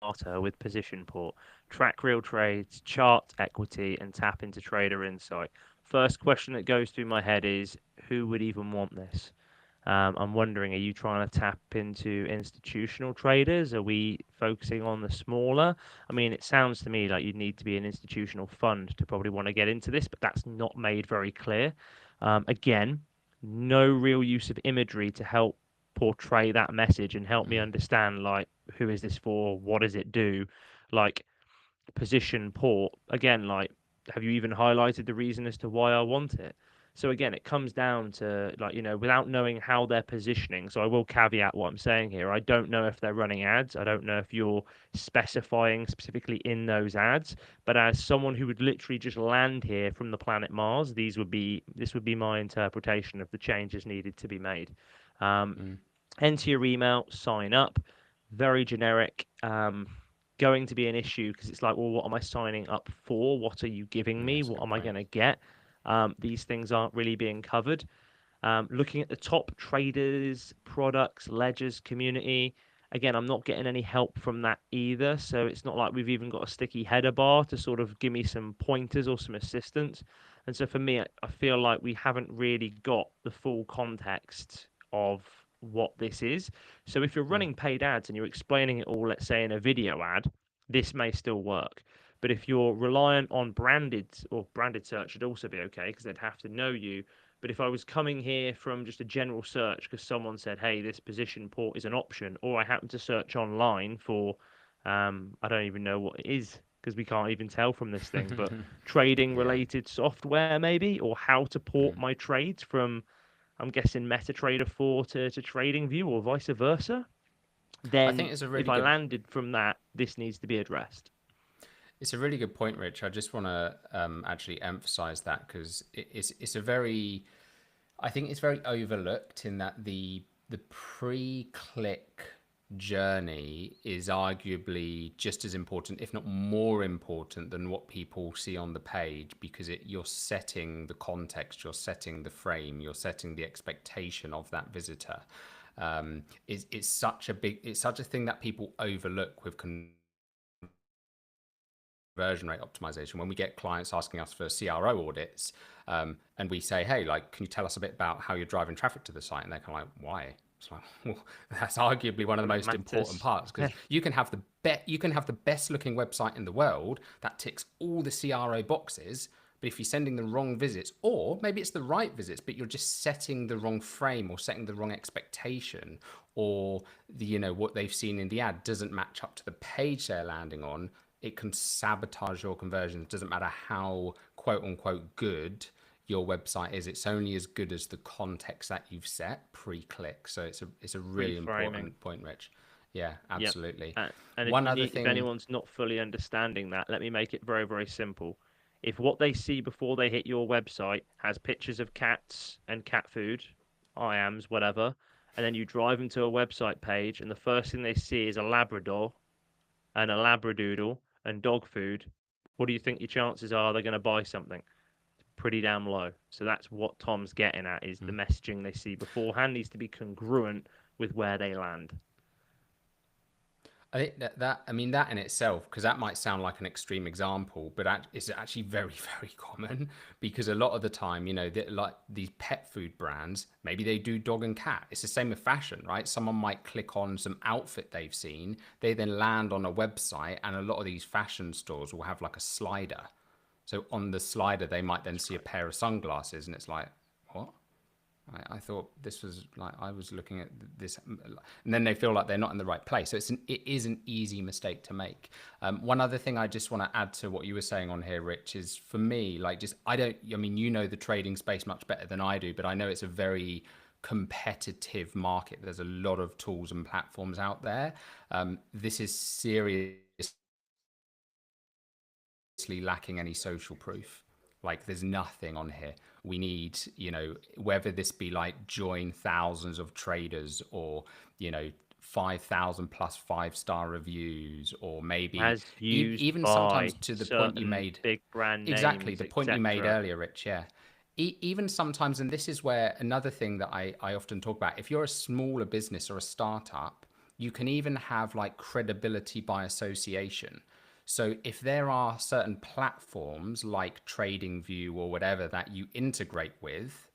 starter with position port, track real trades, chart equity, and tap into trader insight. First question that goes through my head is who would even want this? I'm wondering, are you trying to tap into institutional traders? Are we focusing on the smaller? I mean, it sounds to me like you'd need to be an institutional fund to probably want to get into this, but that's not made very clear. Again, no real use of imagery to help portray that message and help me Mm. understand, like, who is this for? What does it do? Like, position port again, like, have you even highlighted the reason as to why I want it? So again, it comes down to, like, without knowing how they're positioning. So I will caveat what I'm saying here. I don't know if they're running ads. I don't know if you're specifying specifically in those ads. But as someone who would literally just land here from the planet Mars, this would be my interpretation of the changes needed to be made. Um, Mm. Enter your email, sign up. Very generic. Going to be an issue because it's like, well, what am I signing up for? What are you giving Yeah, me? that's a What good am I point. going to get? These things aren't really being covered. Looking at the top traders, products, ledgers, community. Again, I'm not getting any help from that either. So it's not like we've even got a sticky header bar to sort of give me some pointers or some assistance. And so for me, I feel like we haven't really got the full context of what this is. So if you're Mm. running paid ads and you're explaining it all, let's say in a video ad, this may still work. But if you're reliant on branded search, should also be okay because they'd have to know you. But if I was coming here from just a general search because someone said, hey, this position port is an option, or I happen to search online for, I don't even know what it is because we can't even tell from this thing, but trading Yeah. related software maybe, or how to port Mm. my trades from, I'm guessing, MetaTrader 4 to TradingView or vice versa, I then think it's a if really I good landed from that, this needs to be addressed. It's a really good point, Rich. I just want to actually emphasize that because it's a very, I think it's very overlooked in that the pre-click journey is arguably just as important, if not more important, than what people see on the page because you're setting the context, you're setting the frame, you're setting the expectation of that visitor. It's such a thing that people overlook with conversion rate optimization. When we get clients asking us for CRO audits, and we say, hey, like, can you tell us a bit about how you're driving traffic to the site? And they're kind of like, why? It's like, well, that's arguably one of the When it most important matters. parts because you can have the best looking website in the world that ticks all the CRO boxes. But if you're sending the wrong visits, or maybe it's the right visits, but you're just setting the wrong frame or setting the wrong expectation, or what they've seen in the ad doesn't match up to the page they're landing on, it can sabotage your conversions. It doesn't matter how quote unquote good your website is. It's only as good as the context that you've set pre-click. So it's a really Reframing. important point, Rich. Yeah, Yep. absolutely. And One other if thing. anyone's not fully understanding that, let me make it very, very simple. If what they see before they hit your website has pictures of cats and cat food, IAMs, whatever, and then you drive them to a website page and the first thing they see is a Labrador and a Labradoodle and dog food, what do you think your chances are they're going to buy something? Pretty damn low. So that's what Tom's getting at is the messaging they see beforehand needs to be congruent with where they land. I think that I mean that in itself, because that might sound like an extreme example, but it's actually very very common because a lot of the time, like these pet food brands, maybe they do dog and cat. It's the same with fashion, right? Someone might click on some outfit they've seen, they then land on a website, and a lot of these fashion stores will have like a slider. So on the slider, they might then That's see a right. pair of sunglasses, and it's like, what? I thought this was like I was looking at this, and then they feel like they're not in the right place. So it is an easy mistake to make. One other thing I just want to add to what you were saying on here, Rich, is for me, like just I don't. I mean, you know the trading space much better than I do, but I know it's a very competitive market. There's a lot of tools and platforms out there. This is seriously lacking any social proof. Like there's nothing on here. We need, whether this be like join thousands of traders or, 5,000 plus 5-star reviews, or maybe As used even sometimes by to the point you certain made. big brand Exactly, names, the point you made etc. earlier, Rich. Yeah. Even sometimes, and this is where another thing that I often talk about, if you're a smaller business or a startup, you can even have like credibility by association. So if there are certain platforms like TradingView or whatever that you integrate with,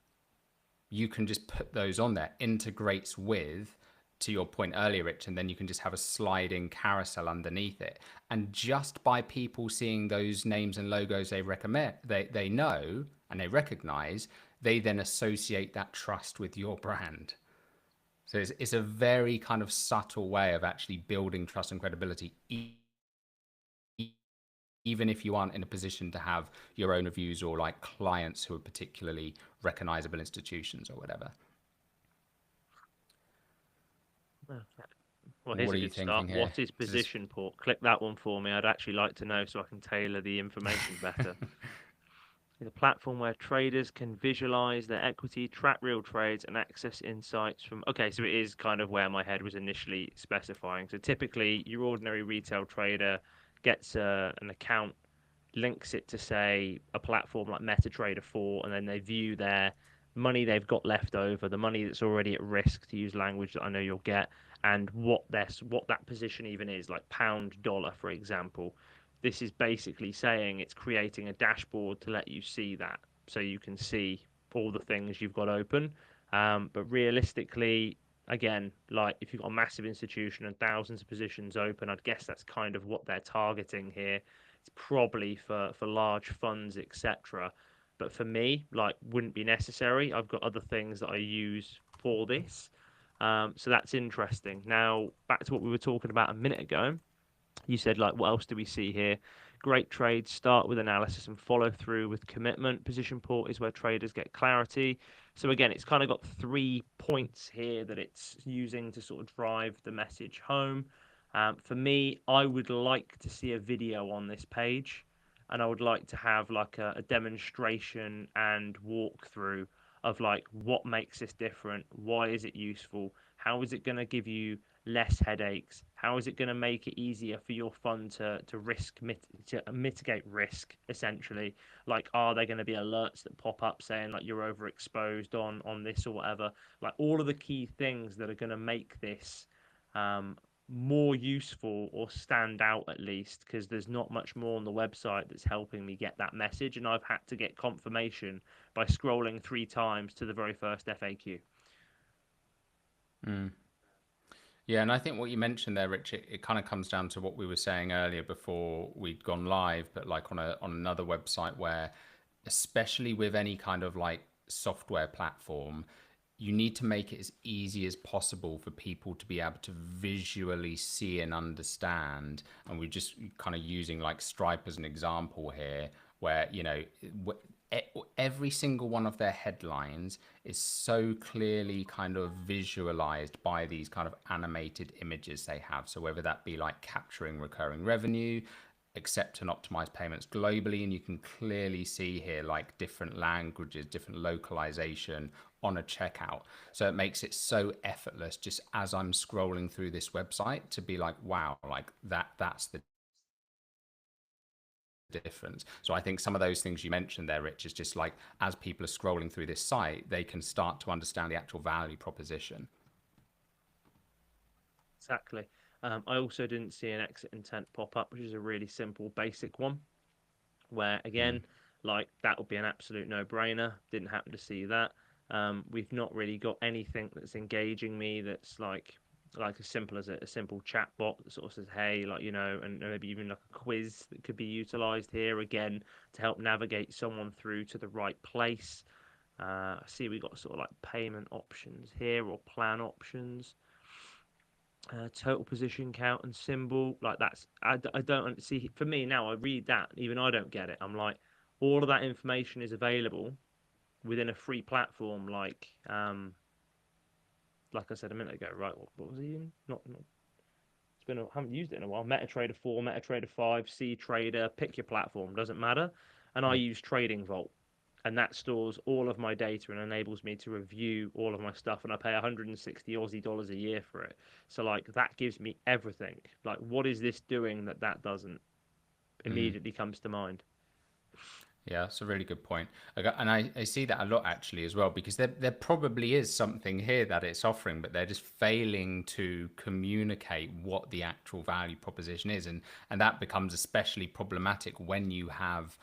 you can just put those on there, integrates with, to your point earlier, Rich, and then you can just have a sliding carousel underneath it. And just by people seeing those names and logos they recommend, they know and they recognize, they then associate that trust with your brand. So it's a very kind of subtle way of actually building trust and credibility, even if you aren't in a position to have your own reviews or like clients who are particularly recognizable institutions or whatever. Okay. Well, here's What a are you good start. thinking here? What is Does this... position port? Click that one for me. I'd actually like to know so I can tailor the information better. It's a platform where traders can visualize their equity, track real trades, and access insights from. Okay, so it is kind of where my head was initially specifying. So typically, your ordinary retail trader gets an account, links it to, say, a platform like MetaTrader 4, and then they view their money they've got left over, the money that's already at risk, to use language that I know you'll get, and what that position even is, like pound dollar, for example. This is basically saying it's creating a dashboard to let you see that, so you can see all the things you've got open. But realistically, again, like if you've got a massive institution and thousands of positions open, I'd guess that's kind of what they're targeting here. It's probably for large funds, etc. But for me, like, wouldn't be necessary. I've got other things that I use for this. So that's interesting. Now, back to what we were talking about a minute ago. You said, like, what else do we see here? Great trades start with analysis and follow through with commitment. Position port is where traders get clarity. So again, it's kind of got 3 points here that it's using to sort of drive the message home. For me, I would like to see a video on this page, and I would like to have like a demonstration and walkthrough of like what makes this different, why is it useful, how is it going to give you less headaches? How is it going to make it easier for your fund to mitigate risk, essentially? Like, are there going to be alerts that pop up saying like you're overexposed on this or whatever? Like all of the key things that are going to make this more useful or stand out, at least, because there's not much more on the website that's helping me get that message, and I've had to get confirmation by scrolling 3 times to the very first FAQ. Mm. Yeah, and I think what you mentioned there, Rich, it kind of comes down to what we were saying earlier before we'd gone live, but like on another website where, especially with any kind of like software platform, you need to make it as easy as possible for people to be able to visually see and understand. And we're just kind of using like Stripe as an example here, where, you know, every single one of their headlines is so clearly kind of visualized by these kind of animated images they have. So whether that be like capturing recurring revenue, accept and optimize payments globally, and you can clearly see here like different languages, different localization on a checkout. So it makes it so effortless just as I'm scrolling through this website to be like, wow, like that's the difference. So I think some of those things you mentioned there, Rich, is just like as people are scrolling through this site, they can start to understand the actual value proposition. Exactly. I also didn't see an exit intent pop up, which is a really simple, basic one, where Mm. again, like that would be an absolute no-brainer. Didn't happen to see that. We've not really got anything that's engaging me that's like as simple as a simple chat bot that sort of says, hey, like, you know, and maybe even like a quiz that could be utilized here again to help navigate someone through to the right place. I see we got sort of like payment options here or plan options. Total position count and symbol, like that's I don't see. For me now, I read that, even I don't get it. I'm like, all of that information is available within a free platform, like I said a minute ago, right? What was he in? Not it's been I haven't used it in a while. MetaTrader 4, MetaTrader 5, C Trader, pick your platform, doesn't matter. And I Mm. use Trading Vault, and that stores all of my data and enables me to review all of my stuff. And I pay 160 Aussie dollars a year for it. So like that gives me everything. Like, what is this doing that doesn't? Mm. Immediately comes to mind. Yeah, that's a really good point. And I see that a lot actually as well, because there probably is something here that it's offering, but they're just failing to communicate what the actual value proposition is. And that becomes especially problematic when you have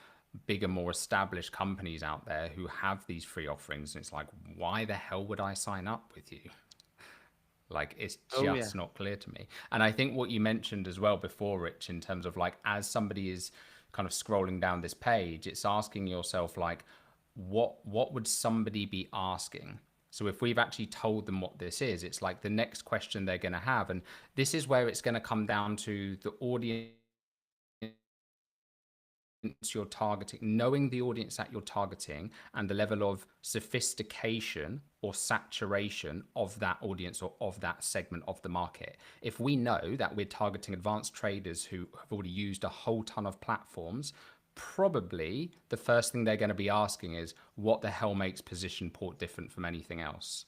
bigger, more established companies out there who have these free offerings. And it's like, why the hell would I sign up with you? Like, it's Oh yeah. just not clear to me. And I think what you mentioned as well before, Rich, in terms of like, as somebody is kind of scrolling down this page, it's asking yourself like, what would somebody be asking? So if we've actually told them what this is, it's like the next question they're going to have. And this is where it's going to come down to the audience you're targeting, knowing the audience that you're targeting and the level of sophistication or saturation of that audience or of that segment of the market. If we know that we're targeting advanced traders who have already used a whole ton of platforms, probably the first thing they're going to be asking is, what the hell makes Position Port different from anything else?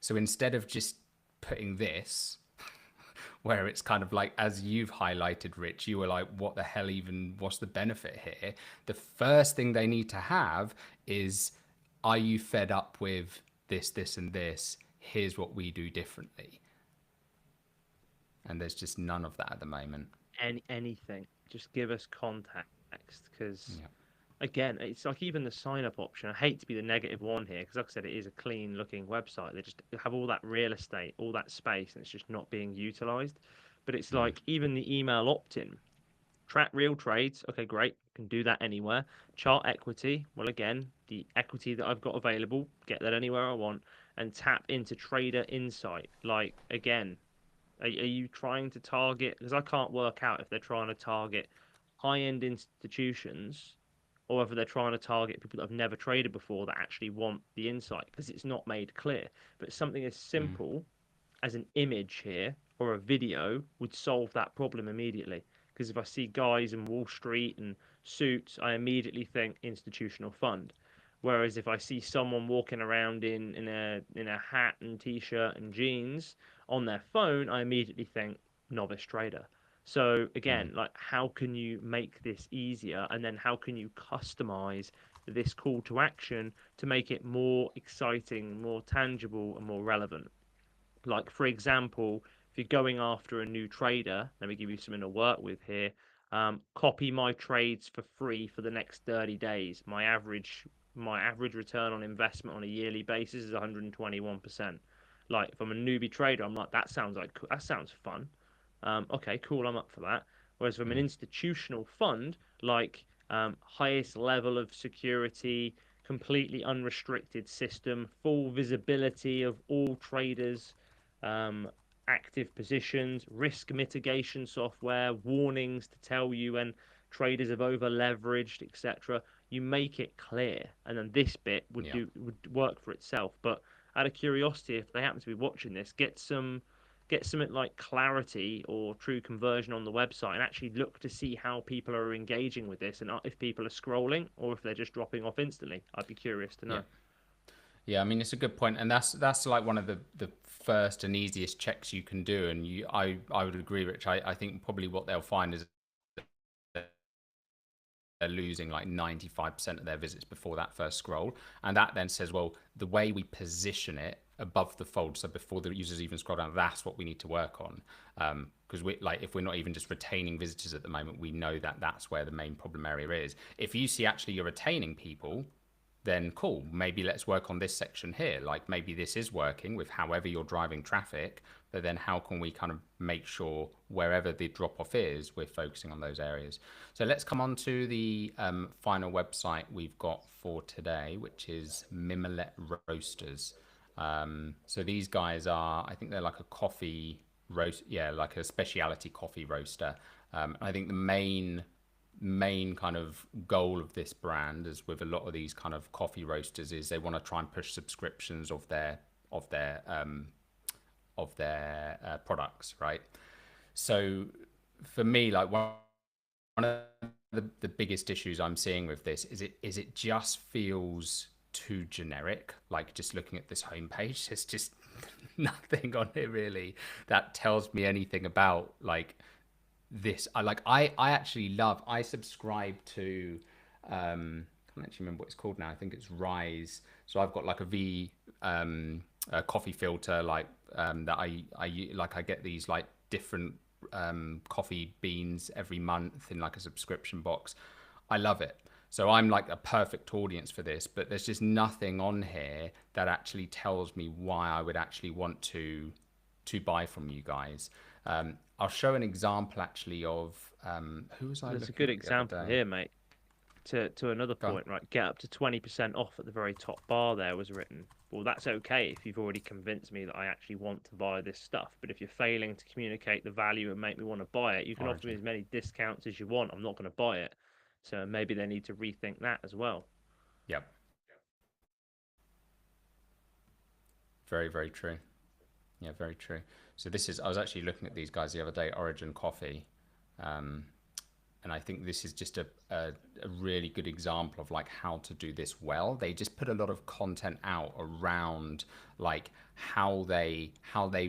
So instead of just putting this, where it's kind of like, as you've highlighted, Rich, you were like, what the hell even, what's the benefit here? The first thing they need to have is, are you fed up with this, this, and this? Here's what we do differently. And there's just none of that at the moment. Anything. Just give us context, because Yeah. again, it's like even the sign up option. I hate to be the negative one here because, like I said, it is a clean looking website. They just have all that real estate, all that space, and it's just not being utilized. But it's Mm. like even the email opt in, track real trades. Okay, great. Can do that anywhere. Chart equity. Well, again, the equity that I've got available, get that anywhere I want. And tap into trader insight. Like, again, are you trying to target? Because I can't work out if they're trying to target high end institutions or whether they're trying to target people that have never traded before that actually want the insight, because it's not made clear. But something as Mm. simple as an image here or a video would solve that problem immediately. Because if I see guys in Wall Street and suits, I immediately think institutional fund. Whereas if I see someone walking around in a hat and t-shirt and jeans on their phone, I immediately think novice trader. So Mm. again, like how can you make this easier, and then how can you customize this call to action to make it more exciting, more tangible, and more relevant? Like, for example, if you're going after a new trader, let me give you something to work with here. Copy my trades for free for the next 30 days. My average return on investment on a yearly basis is 121%. Like, if I'm a newbie trader, I'm like, that sounds fun. Okay, cool, I'm up for that. Whereas from an Mm. institutional fund, like highest level of security, completely unrestricted system, full visibility of all traders, um, active positions, risk mitigation software, warnings to tell you when traders have over leveraged, etc. You make it clear, and then this bit would Yeah. do would work for itself. But out of curiosity, if they happen to be watching this, get some like clarity or true conversion on the website and actually look to see how people are engaging with this and if people are scrolling or if they're just dropping off instantly. I'd be curious to Yeah. know. Yeah, I mean it's a good point, and that's like one of the first and easiest checks you can do. And I would agree, Rich. I think probably what they'll find is they're losing like 95% of their visits before that first scroll. And that then says, well, the way we position it above the fold, so before the users even scroll down, that's what we need to work on. Because we like, if we're not even just retaining visitors at the moment, we know that that's where the main problem area is. If you see actually you're retaining people, then cool, maybe let's work on this section here. Like maybe this is working with however you're driving traffic, but then how can we kind of make sure wherever the drop off is, we're focusing on those areas. So let's come on to the final website we've got for today, which is Mimolette Roasters. So these guys are, I think they're like a coffee roast, yeah, like a specialty coffee roaster. I think the main kind of goal of this brand, as with a lot of these kind of coffee roasters, is they want to try and push subscriptions of their products, right? So for me, like one of the biggest issues I'm seeing with this is it just feels too generic. Like just looking at this homepage, there's just nothing on it really that tells me anything about like this. I actually love, I subscribe to can't actually remember what it's called now. I think it's Rise. So I've got like a coffee filter, like that I get these like different coffee beans every month in like a subscription box. I love it. So I'm like a perfect audience for this, but there's just nothing on here that actually tells me why I would actually want to buy from you guys. I'll show an example actually of who was I There's a looking good at the other example day? here, mate. To another Go on. point, right? Get up to 20% off at the very top bar there was written. Well, that's okay if you've already convinced me that I actually want to buy this stuff. But if you're failing to communicate the value and make me want to buy it, you can offer me Origin. as many discounts as you want. I'm not going to buy it. So maybe they need to rethink that as well. Yep. Very, very true. Yeah, very true. So this is, I was actually looking at these guys the other day, Origin Coffee. Um, and I think this is just a really good example of like how to do this well. They just put a lot of content out around like how they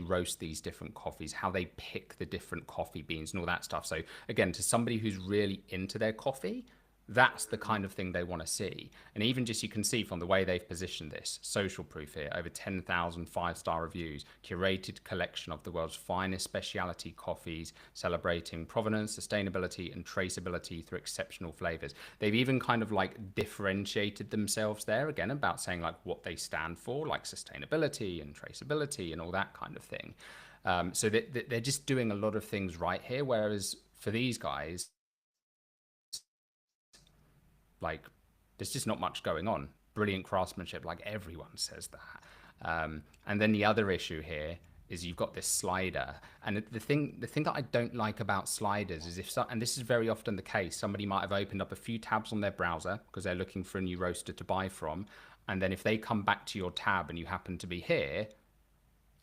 roast these different coffees, how they pick the different coffee beans and all that stuff. So again, to somebody who's really into their coffee, that's the kind of thing they want to see. And even just you can see from the way they've positioned this, social proof here, over 10,000 five-star reviews, curated collection of the world's finest specialty coffees, celebrating provenance, sustainability, and traceability through exceptional flavors. They've even kind of like differentiated themselves there again about saying like what they stand for, like sustainability and traceability and all that kind of thing. So they're just doing a lot of things right here. Whereas for these guys, like there's just not much going on. Brilliant craftsmanship, like everyone says that. And then the other issue here is you've got this slider, and the thing that I don't like about sliders is and this is very often the case, somebody might have opened up a few tabs on their browser because they're looking for a new roaster to buy from, and then if they come back to your tab and you happen to be here,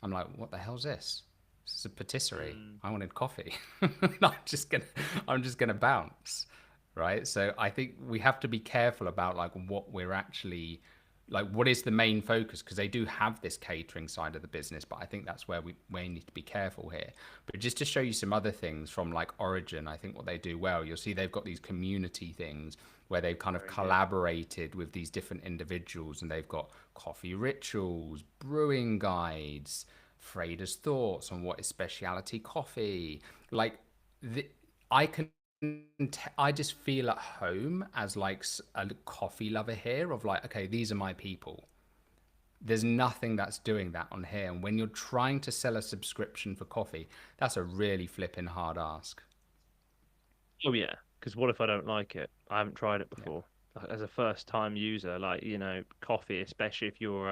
I'm like, what the hell's this? This is a patisserie. Mm. I wanted coffee. I'm just gonna bounce, right? So I think we have to be careful about like what we're actually like. What is the main focus? Because they do have this catering side of the business, but I think that's where we need to be careful here. But just to show you some other things from like Origin, I think what they do well, you'll see they've got these community things where they've kind of Very good. collaborated with these different individuals, and they've got coffee rituals, brewing guides, Freda's thoughts on what is specialty coffee. Like the, I can I just feel at home as like a coffee lover here of like, okay, these are my people. There's nothing that's doing that on here. And when you're trying to sell a subscription for coffee, that's a really flipping hard ask. Oh yeah, because what if I don't like it? I haven't tried it Yeah. before. As a first-time user, like coffee, especially if you're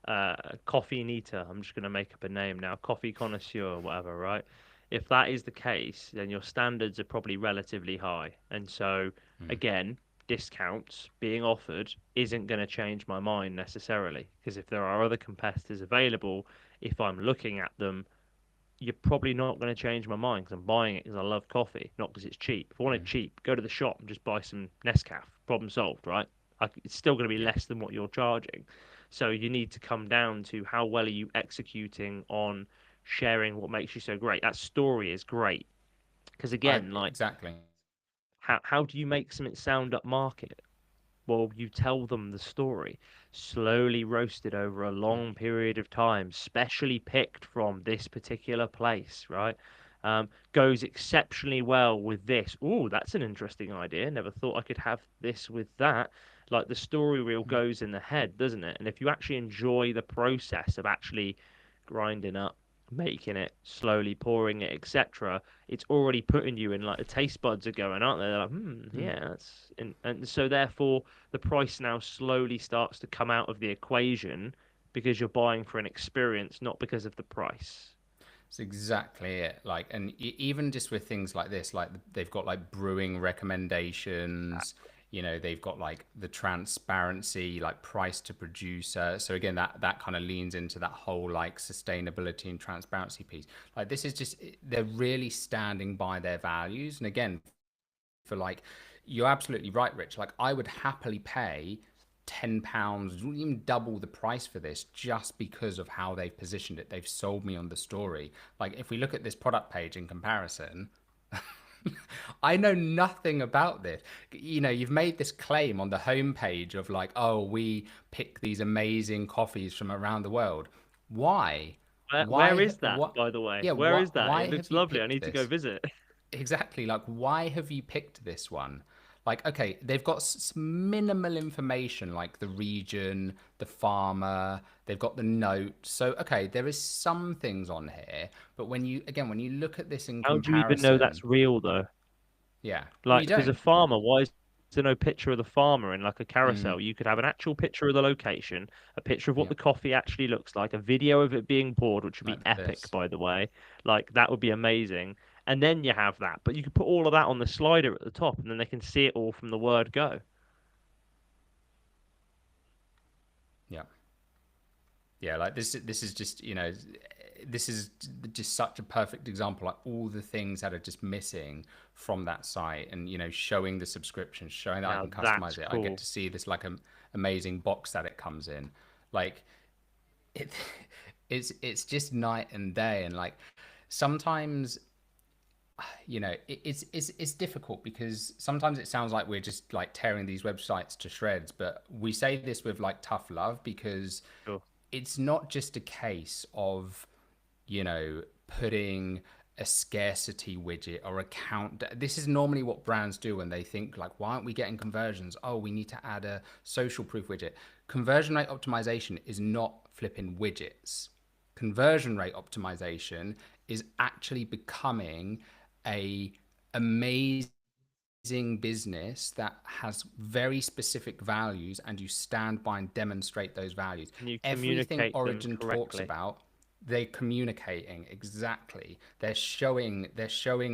a coffee neater. I'm just gonna make up a name now, coffee connoisseur, or whatever, right? If that is the case, then your standards are probably relatively high, and so Mm, again, discounts being offered isn't going to change my mind necessarily. Because if there are other competitors available, if I'm looking at them you're probably not going to change my mind because I'm buying it because I love coffee, not because it's cheap. If I want it mm, cheap, go to the shop and just buy some Nescafe. Problem solved, right? It's still going to be yeah. less than what you're charging. So you need to come down to how well are you executing on sharing what makes you so great. That story is great because again, like Exactly. how do you make something sound up market? Well, you tell them the story, slowly roasted over a Mm, long period of time, specially picked from this particular place, right? Goes exceptionally well with this. Oh, that's an interesting idea. Never thought I could have this with that. Like the story reel mm, goes in the head, doesn't it? And if you actually enjoy the process of actually grinding up, making it, slowly pouring it, etc., it's already putting you in like the taste buds are going, aren't they? They're like, mm. yeah, that's and so therefore the price now slowly starts to come out of the equation because you're buying for an experience, not because of the price. It's exactly it. Like, and even just with things like this, like they've got like brewing recommendations, they've got like the transparency, like price to producer. So again, that kind of leans into that whole like sustainability and transparency piece. Like this is just, they're really standing by their values. And again, for like, you're absolutely right, Rich. Like I would happily pay £10, even double the price for this just because of how they've positioned it. They've sold me on the story. Like if we look at this product page in comparison, I know nothing about this. You know, you've made this claim on the homepage of like, oh, we pick these amazing coffees from around the world. Why? Where Why? is that, What? by the way? Yeah. Where is What? that? Why It have looks you lovely. I picked need to go this? visit. Exactly. Like, why have you picked this one? Like, okay, they've got minimal information, like the region, the farmer, they've got the note. So, okay, there is some things on here, but when you look at this in How do you even know comparison, that's real though? yeah, well, Like, you because a don't. farmer, why is there no picture of the farmer in like a Mm, carousel? You could have an actual picture of the location, a picture of what yeah, the coffee actually looks like, a video of it being poured, which would be like epic, this. by the way. Like, that would be amazing. And then you have that, but you could put all of that on the slider at the top, and then they can see it all from the word go. Yeah. Yeah, like this is just, you know, this is just such a perfect example, like all the things that are just missing from that site, and you know, showing the subscription, showing that I Now can that's customize it. I get cool. to see this like amazing box that it comes in. Like it it's just night and day. And like sometimes, you know, it's difficult because sometimes it sounds like we're just like tearing these websites to shreds, but we say this with like tough love because Sure. it's not just a case of, you know, putting a scarcity widget or a count. This is normally what brands do when they think like, why aren't we getting conversions? Oh, we need to add a social proof widget. Conversion rate optimization is not flipping widgets. Conversion rate optimization is actually becoming a amazing business that has very specific values, and you stand by and demonstrate those values. And you Everything communicate them Origin talks correctly. about, they're communicating exactly. They're showing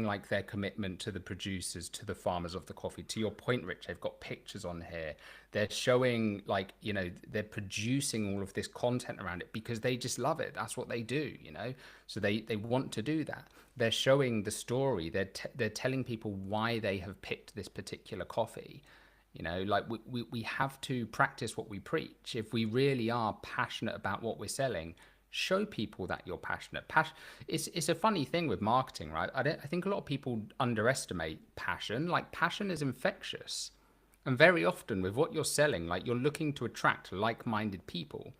like their commitment to the producers, to the farmers of the coffee. To your point, Rich, they've got pictures on here. They're showing like, you know, they're producing all of this content around it because they just love it. That's what they do, you know. So they want to do that. They're showing the story. They're telling people why they have picked this particular coffee. You know, like we have to practice what we preach. If we really are passionate about what we're selling, show people that you're passionate. It's a funny thing with marketing, right? I think a lot of people underestimate passion. Like passion is infectious. And very often with what you're selling, like you're looking to attract like-minded people,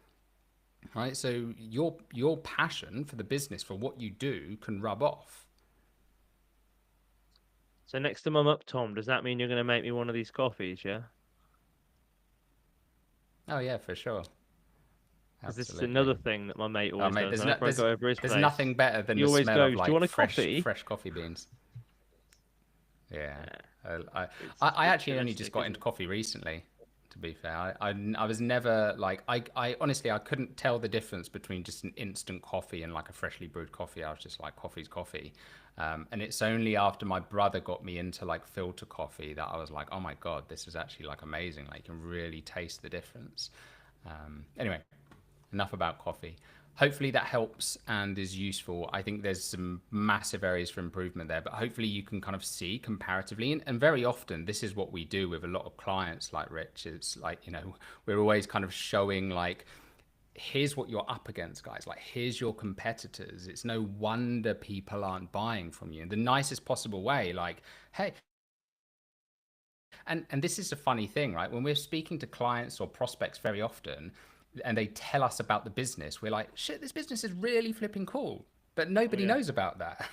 right? So your passion for the business, for what you do, can rub off. So next time I'm up, Tom, does that mean you're going to make me one of these coffees? Yeah. Oh yeah, for sure. Because this is Absolutely. another thing that my mate Oh always mate, does. Whenever I go over his there's place, nothing better than he the always smell of goes, "Do you like want a coffee?" fresh coffee beans. Yeah. Yeah, I it's actually only just realistic, got isn't into it? coffee recently, to be fair. I was never like, I honestly, I couldn't tell the difference between just an instant coffee and like a freshly brewed coffee. I was just like, coffee's coffee. And it's only after my brother got me into like filter coffee that I was like, oh my God, this is actually like amazing. Like you can really taste the difference. Anyway, enough about coffee. Hopefully that helps and is useful. I think there's some massive areas for improvement there, but hopefully you can kind of see comparatively. And very often, this is what we do with a lot of clients like Rich. It's like, you know, we're always kind of showing like, here's what you're up against, guys. Like, here's your competitors. It's no wonder people aren't buying from you in the nicest possible way. Like, hey, and this is a funny thing, right? When we're speaking to clients or prospects very often, and they tell us about the business, we're like, shit, this business is really flipping cool. But Oh nobody yeah. knows about that.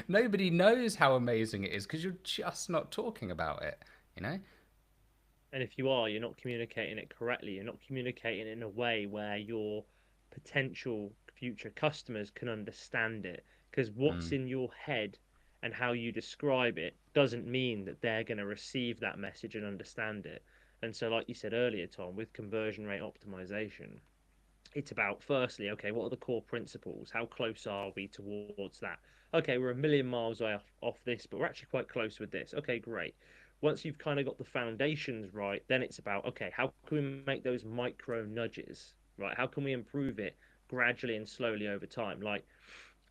Nobody knows how amazing it is because you're just not talking about it, you know? And if you are, you're not communicating it correctly. You're not communicating it in a way where your potential future customers can understand it. Because what's Mm, in your head and how you describe it doesn't mean that they're going to receive that message and understand it. And so, like you said earlier, Tom, with conversion rate optimization, it's about firstly, okay, what are the core principles? How close are we towards that? Okay, we're a million miles off this, but we're actually quite close with this. Okay, great. Once you've kind of got the foundations right, then it's about, okay, how can we make those micro nudges, right? How can we improve it gradually and slowly over time? Like,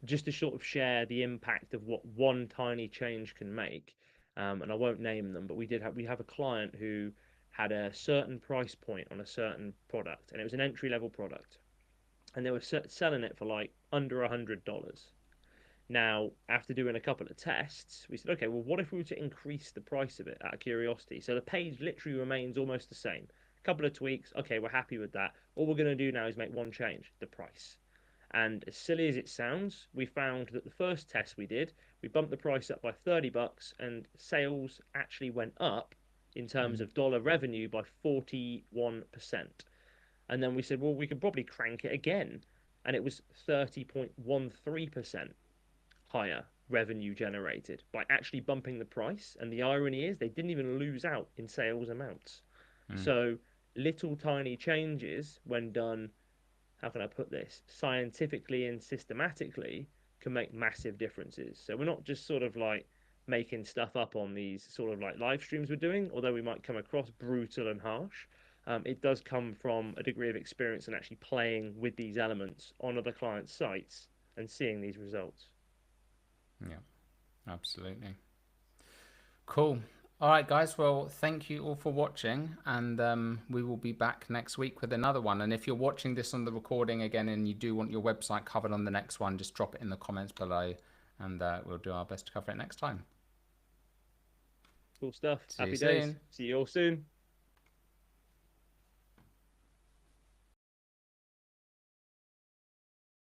just to sort of share the impact of what one tiny change can make. And I won't name them, but we have a client who had a certain price point on a certain product, and it was an entry level product, and they were selling it for like under $100. Now, after doing a couple of tests, we said, okay, well, what if we were to increase the price of it out of curiosity? So the page literally remains almost the same. A couple of tweaks. Okay, we're happy with that. All we're going to do now is make one change, the price. And as silly as it sounds, we found that the first test we did, we bumped the price up by $30 and sales actually went up in terms Mm. of dollar revenue by 41%. And then we said, well, we could probably crank it again. And it was 30.13% higher revenue generated by actually bumping the price. And the irony is they didn't even lose out in sales amounts. Mm. So little tiny changes, when done, how can I put this, scientifically and systematically, can make massive differences. So we're not just sort of like making stuff up on these sort of like live streams we're doing, although we might come across brutal and harsh. It does come from a degree of experience and actually playing with these elements on other clients' sites and seeing these results. Yeah, absolutely. Cool. All right, guys. Well, thank you all for watching, and we will be back next week with another one. And if you're watching this on the recording again and you do want your website covered on the next one, just drop it in the comments below, and we'll do our best to cover it next time. Cool stuff. See you Happy days. soon. See you all soon.